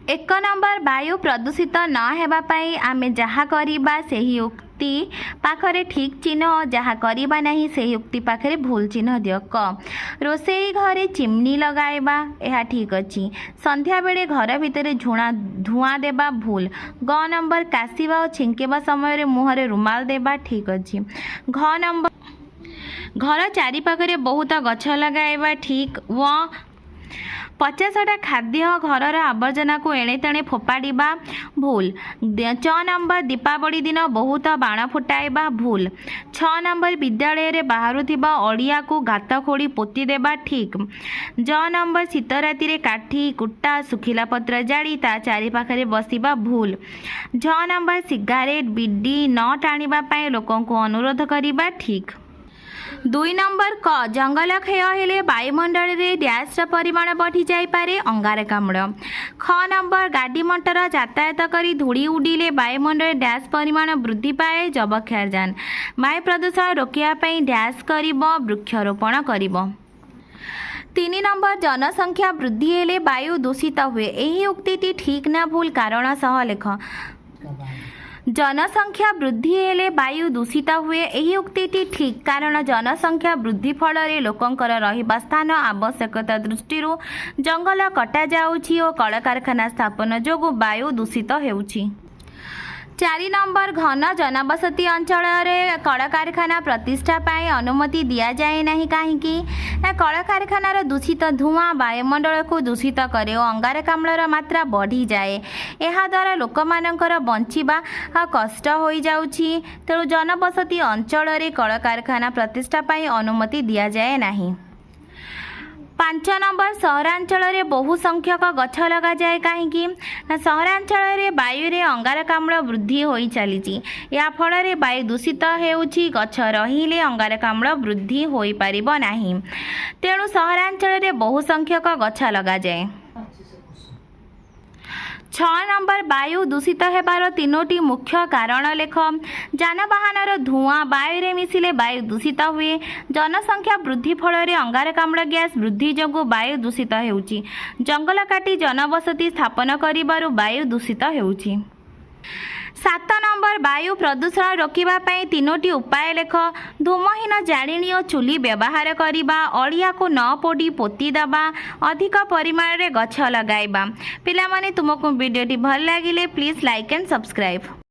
एक नंबर वायु प्रदूषित न हेबा पाई आमे जहा करिबा सेही उक्ति पाखरे ठीक चिन्ह जहा करिबा नहीं सेही उक्ति पाखरे भूल चिन्ह दियो। क रोसेई घरे चिमनी लगाइबा यह ठीक अछि। संध्या बेले घर भितर धुआं देबा भूल। ग नंबर काशिबा और छिंकेबा समय मुहरे रुमाल देबा ठीक अछि। घ नंबर घर चारिपाखरे बहुत गछ लगाइबा ठीक। व 50टा खाद्य घरर आवर्जना को एणे तेणे फोपाड़ा भूल। 6 नंबर दीपावली दिन बहुत बाण फुटाइबा भूल। 6 नंबर विद्यालय रे बाहरुथिबा अड़िया को गात खोड़ी पोती देबा ठीक। 6 नंबर शीत राति रे काठी कुटा सुखिला पत्र जाली ता चारि पाखरे बसिबा भूल। 6 नंबर सिगारेट बीडी न टाणिबा पाए लोकों को अनुरोध करिबा ठीक। 2 नंबर क जंगल क्षय हेले वायुमंडल रे डैश परिमाण बढ़ी जाई पारे अंगारकाम्ल। ख नंबर गाड़ी मोटर यातायात करी धूड़ी उड़िले वायुमंडल डैश परिमाण वृद्धि पाए जबक्षारजान। वायु प्रदूषण रोकिया पई डैश करिबो वृक्षारोपण करिबो। 3 नंबर जनसंख्या वृद्धि हेले वायु दूषित हुए एही उक्तिटी ठीक ना भूल कारण सह लेख। जनसंख्या वृद्धि हेले वायु दूषित हुए एही उक्तिटी ठीक कारण जनसंख्या वृद्धि फल लोकंकर रहिबा स्थान आवश्यकता दृष्टि जंगल कटा जाउछि और कलकारखाना स्थापन जोगु वायु दूषित हेउछि। 4 नंबर घन जनबसती अंचल कलकारखाना प्रतिष्ठा पाए अनुमति दिया जाए नहीं कहीं ना कलकारखानार दूषित धुआं वायुमंडल को दूषित करे और अंगारकाम्लर मात्रा बढ़ी जाए। यह द्वारा लोक मानकर बंचिबा कष्ट हो जाउछि। तेणु जनबसती अंचल कलकारखाना प्रतिष्ठा पाए अनुमति दिया जाए नहीं। 5 नंबर सहरांचल बहु संख्यक गछ लगा जाए कहीं ना सहरांचल वायु रे अंगारकाम्ल वृद्धि हो चली या फल वायु दूषित होउछि गछ रहिले अंगारकाम्ल वृद्धि हो पारिबो नाही। तेणु सहरांचल बहु संख्यक गछ लगा जाए। 6 नंबर वायु दूषित हेबार 3टी मुख्य कारण लेख। जानवाहन धुआं वायु रे मिसिले वायु दूषित हुए। जनसंख्या वृद्धि फल अंगारकाम्ल गैस वृद्धि जोगु वायु दूषित हेउछि। जंगल काटी जनबसती स्थापन करिबारु वायु दूषित हेउछि। 7 नंबर वायु प्रदूषण रोकिबा पई 3टी उपाय लेख। धूमहीन जाळिनी और चुली व्यवहार करिबा, अड़िया को न पोड़ी पोती दबा, अधिक परिमाण रे गछ लगाइबा। पिला माने तुमको वीडियोटी भल लागिले प्लीज लाइक एंड सब्सक्राइब।